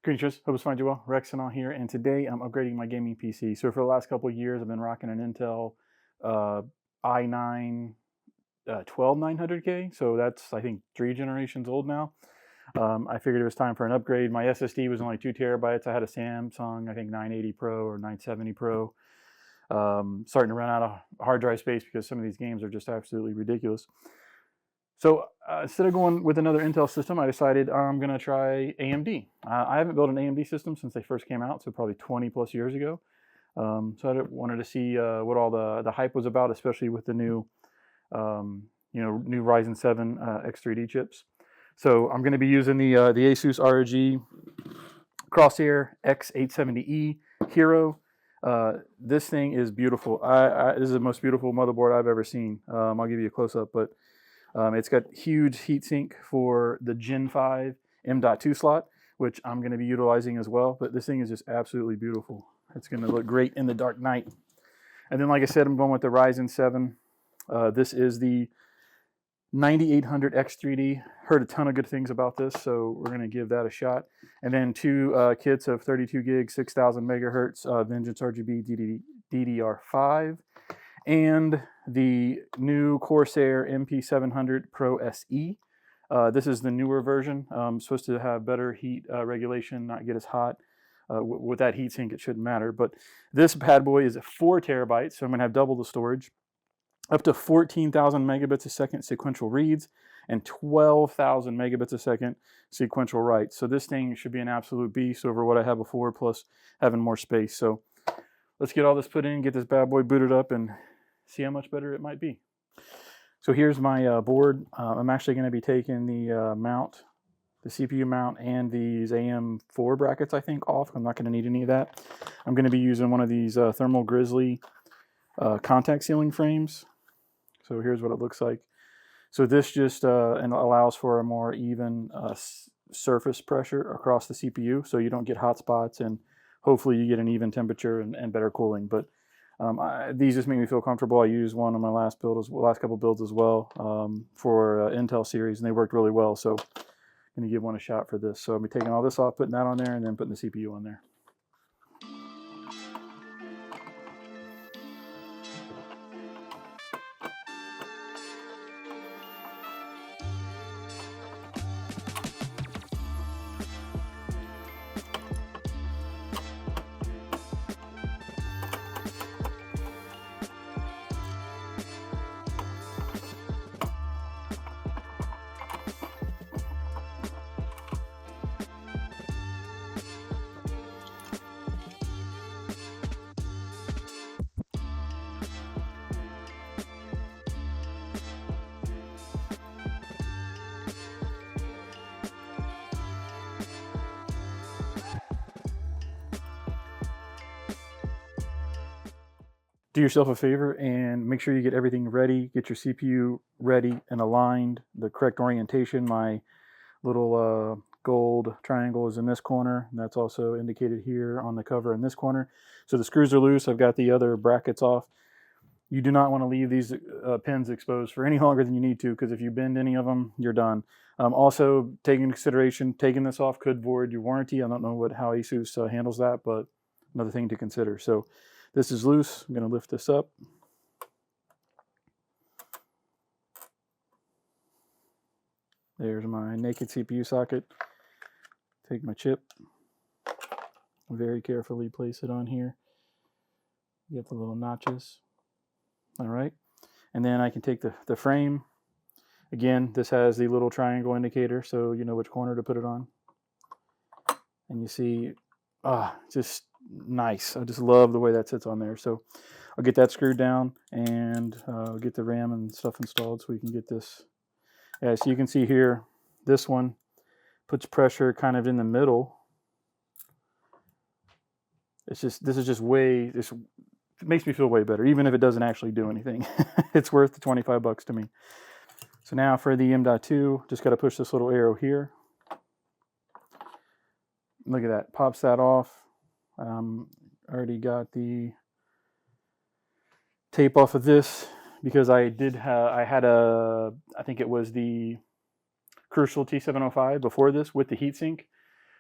Greetings, hope it's fine you well. Rekcinol here, and today I'm upgrading my gaming PC. So for the last couple of years, I've been rocking an Intel i9 12900K. So that's, I think, 3 generations old now. I figured it was time for an upgrade. My SSD was only 2 terabytes. I had a Samsung, I think 980 Pro or 970 Pro. Starting to run out of hard drive space because some of these games are just absolutely ridiculous. So instead of going with another Intel system, I decided I'm going to try AMD. I haven't built an AMD system since they first came out, so probably 20 plus years ago. So I wanted to see what all the hype was about, especially with the new, new Ryzen 7 X3D chips. So I'm going to be using the Asus ROG Corsair X870E Hero. This thing is beautiful. This is the most beautiful motherboard I've ever seen. I'll give you a close-up, but it's got huge heatsink for the Gen 5 M.2 slot, which I'm going to be utilizing as well. But this thing is just absolutely beautiful. It's going to look great in the dark night. And then, like I said, I'm going with the Ryzen 7. This is the 9800 X3D. Heard a ton of good things about this, so we're going to give that a shot. And then 2 kits of 32 gig, 6000 megahertz Vengeance RGB DDR5. And the new Corsair MP700 Pro SE. This is the newer version. Supposed to have better heat regulation, not get as hot. With that heatsink, it shouldn't matter. But this bad boy is 4 terabytes, so I'm going to have double the storage. Up to 14,000 megabits a second sequential reads and 12,000 megabits a second sequential writes. So this thing should be an absolute beast over what I had before, plus having more space. So let's get all this put in, get this bad boy booted up, and see how much better it might be. So here's my board. I'm actually going to be taking the mount, the CPU mount, and these AM4 brackets, I think, off. I'm not going to need any of that. I'm going to be using one of these Thermal Grizzly contact sealing frames. So here's what it looks like. So this just allows for a more even surface pressure across the CPU, so you don't get hot spots, and hopefully you get an even temperature and better cooling. But these just make me feel comfortable. I used one on my last couple builds as well for Intel series, and they worked really well. So I'm going to give one a shot for this. So I'll be taking all this off, putting that on there, and then putting the CPU on there. Do yourself a favor and make sure you get everything ready. Get your CPU ready and aligned, the correct orientation. My little gold triangle is in this corner, and that's also indicated here on the cover in this corner. So the screws are loose. I've got the other brackets off. You do not want to leave these pins exposed for any longer than you need to, because if you bend any of them, you're done. Also, taking into consideration, taking this off could void your warranty. I don't know how Asus handles that, but another thing to consider. So this is loose. I'm going to lift this up. There's my naked CPU socket. Take my chip. Very carefully place it on here. Get the little notches. All right. And then I can take the frame. Again, this has the little triangle indicator, so you know which corner to put it on. And you see, just nice. I just love the way that sits on there. So I'll get that screwed down and get the RAM and stuff installed so we can get this. Yeah, so you can see here, this one puts pressure kind of in the middle. This makes me feel way better, even if it doesn't actually do anything. It's worth the 25 bucks to me. So now for the M.2, just got to push this little arrow here. Look at that, pops that off. Already got the tape off of this because I think it was the Crucial T705 before this with the heatsink.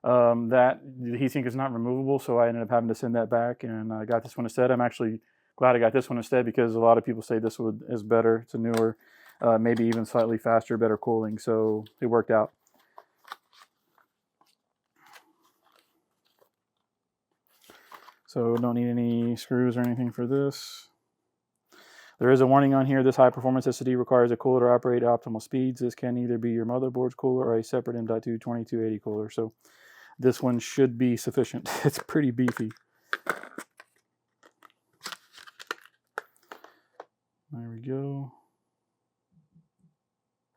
That the heatsink is not removable, so I ended up having to send that back, and I got this one instead. I'm actually glad I got this one instead because a lot of people say this one is better. It's a newer, maybe even slightly faster, better cooling, so it worked out. So don't need any screws or anything for this. There is a warning on here. This high performance SSD requires a cooler to operate at optimal speeds. This can either be your motherboard's cooler or a separate M.2 2280 cooler. So this one should be sufficient. It's pretty beefy. There we go.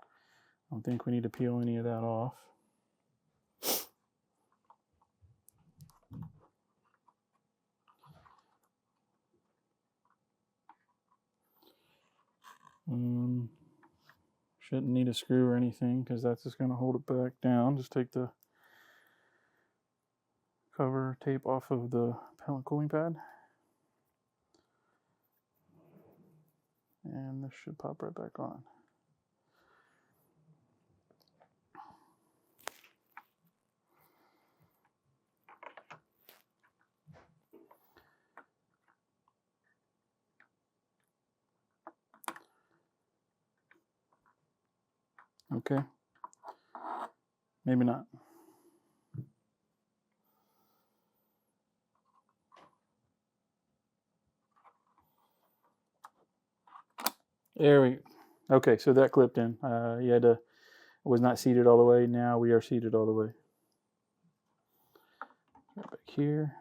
I don't think we need to peel any of that off. Shouldn't need a screw or anything because that's just going to hold it back down. Just take the cover tape off of the pellet cooling pad. And this should pop right back on. Okay. Maybe not. There we go. Okay, so that clipped in. You had to, was not seated all the way. Now we are seated all the way. Right back here.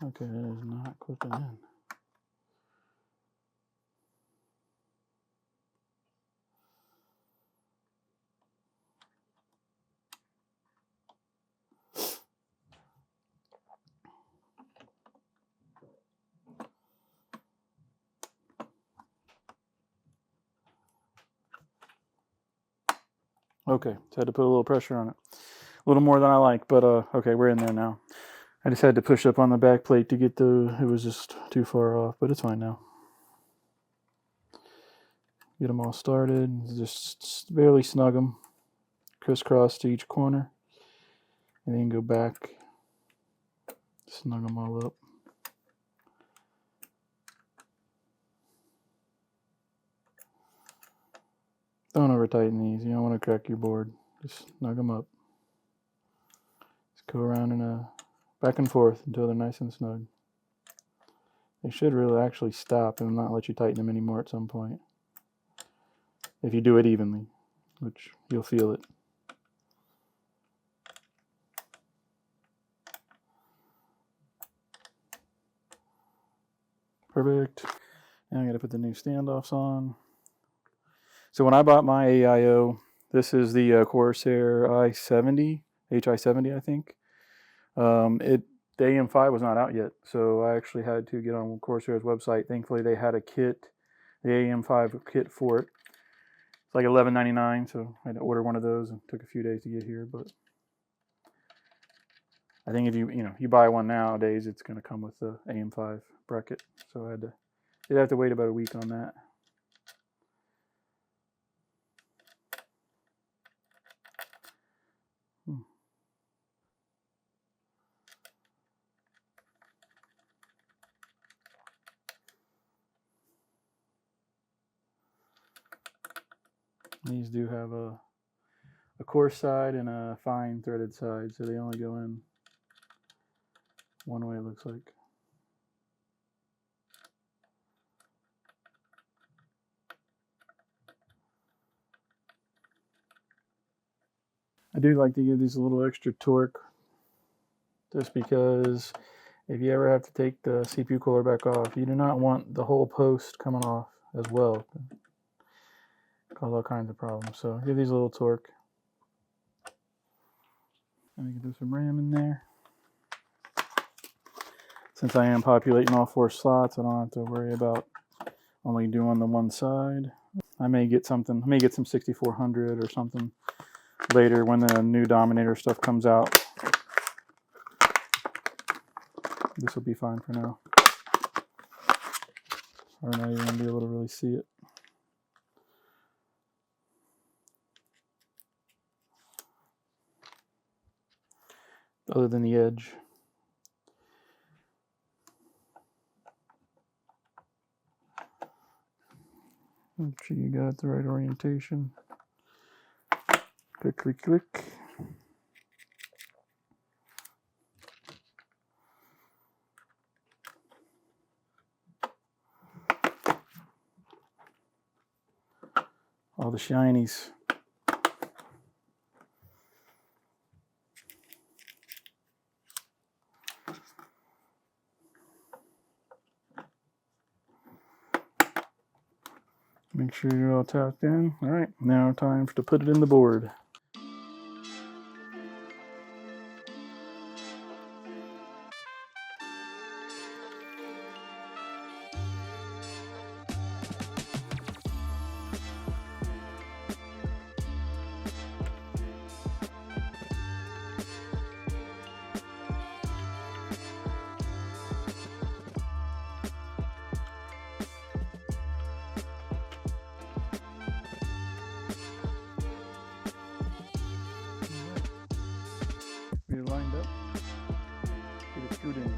Okay, that is not clipping in. Okay, so I had to put a little pressure on it. A little more than I like, but okay, we're in there now. I just had to push up on the back plate to get the, it was just too far off, but it's fine now. Get them all started, just barely snug them, crisscross to each corner, and then go back, snug them all up. Don't over tighten these, you don't want to crack your board, just snug them up. Just go around in a back and forth until they're nice and snug. They should really actually stop and not let you tighten them anymore at some point. If you do it evenly, which you'll feel it. Perfect. Now I gotta put the new standoffs on. So when I bought my AIO, this is the Corsair i70, HI70 I think. The AM5 was not out yet, so I actually had to get on Corsair's website. Thankfully, they had a kit, the AM5 kit for it. It's like $11.99, so I had to order one of those. It took a few days to get here, but I think if you buy one nowadays, it's going to come with the AM5 bracket. So you'd have to wait about a week on that. These do have a coarse side and a fine threaded side, so they only go in one way, it looks like. I do like to give these a little extra torque, just because if you ever have to take the CPU cooler back off, you do not want the whole post coming off as well. Cause all kinds of problems. So give these a little torque. Let me get some RAM in there. Since I am populating all 4 slots, I don't have to worry about only doing the one side. I may get something, I may get some 6400 or something later when the new Dominator stuff comes out. This will be fine for now. or not even gonna be able to really see it. Other than the edge. Make sure you got the right orientation. Click, click, click. All the shinies. Make sure you're all tapped in. All right, now time to put it in the board. Get it lined up. Get it screwed in.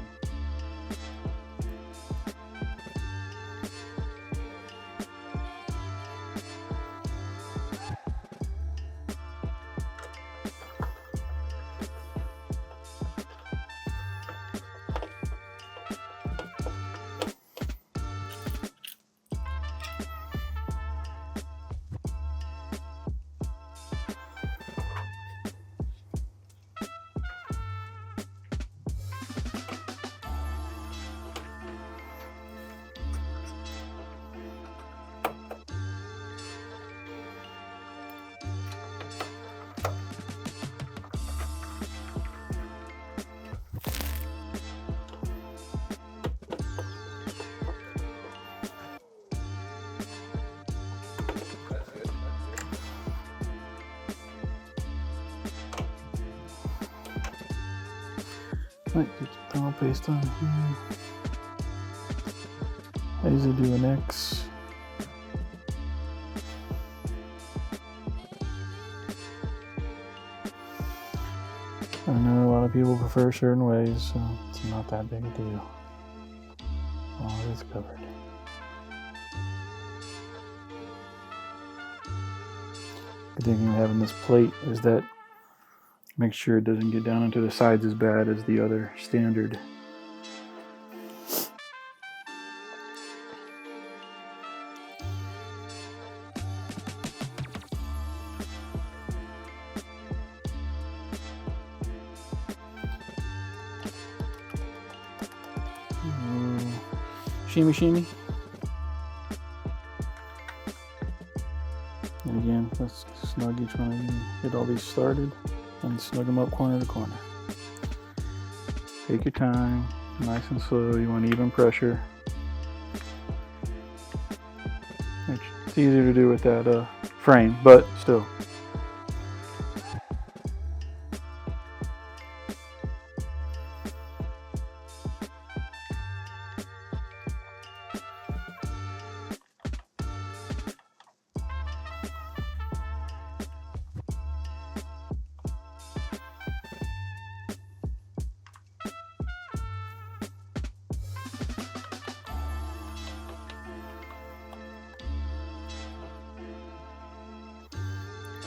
Right, get the thermal paste on here. I usually do an X. I know a lot of people prefer certain ways, so it's not that big a deal. All is covered. Good thing of having this plate is that make sure it doesn't get down into the sides as bad as the other standard. Shimmy shimmy. And again, let's snug each one of you. Get all these started and snug them up corner to corner. Take your time, nice and slow. You want even pressure. It's easier to do with that frame, but still.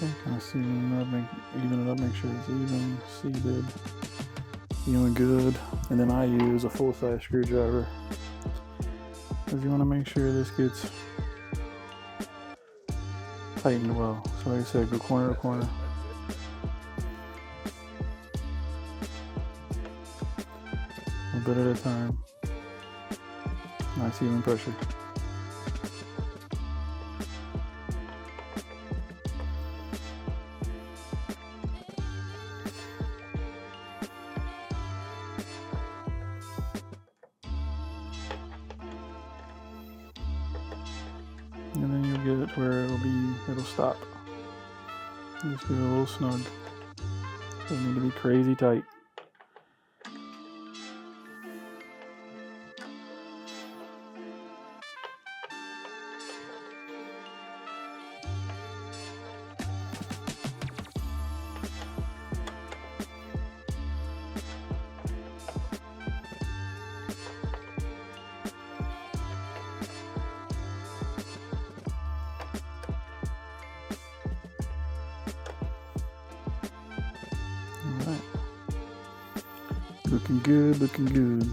Okay, kind of even it up, make sure it's even, seated, even good. And then I use a full-size screwdriver because you want to make sure this gets tightened well. So like I said, go corner to corner. A bit at a time. Nice even pressure. And then you'll get it where it'll stop. Just be a little snug. Doesn't need to be crazy tight. Looking good, looking good.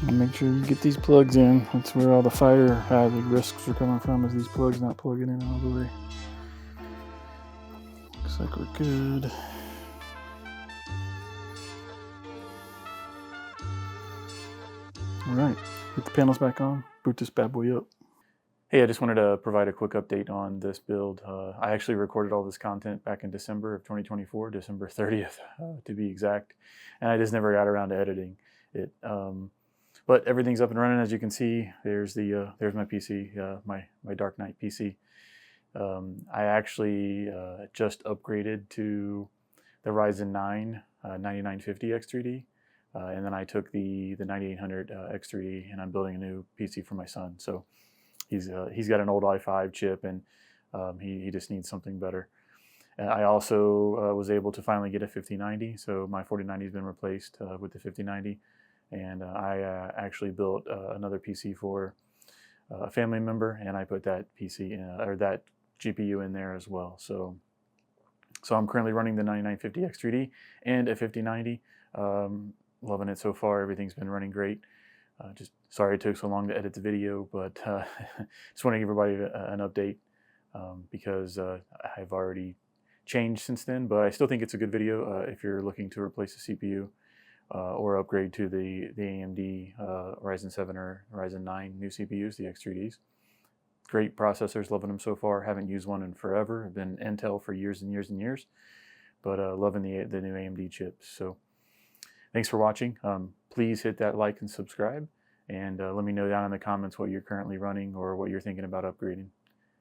And make sure you get these plugs in. That's where all the fire hazard risks are coming from, is these plugs not plugging in all the way. Looks like we're good. All right, get the panels back on, boot this bad boy up. Hey, I just wanted to provide a quick update on this build. I actually recorded all this content back in December of 2024, December 30th to be exact, and I just never got around to editing it. But everything's up and running, as you can see. There's my PC, my Dark Knight PC. I actually just upgraded to the Ryzen 9 9950 X3D, and then I took the 9800 X3D, and I'm building a new PC for my son. So he's got an old i5 chip, and he just needs something better. I also was able to finally get a 5090, so my 4090 has been replaced with the 5090. And I actually built another PC for a family member, and I put that PC in, or that GPU in there as well. So I'm currently running the 9950 X3D and a 5090. Loving it so far. Everything's been running great. Just sorry it took so long to edit the video, but just want to give everybody an update because I've already changed since then. But I still think it's a good video if you're looking to replace the CPU. Or upgrade to the AMD Ryzen 7 or Ryzen 9 new CPUs, the X3Ds. Great processors, loving them so far. Haven't used one in forever. I've been Intel for years and years and years, but loving the new AMD chips. So thanks for watching. Please hit that like and subscribe, and let me know down in the comments what you're currently running or what you're thinking about upgrading.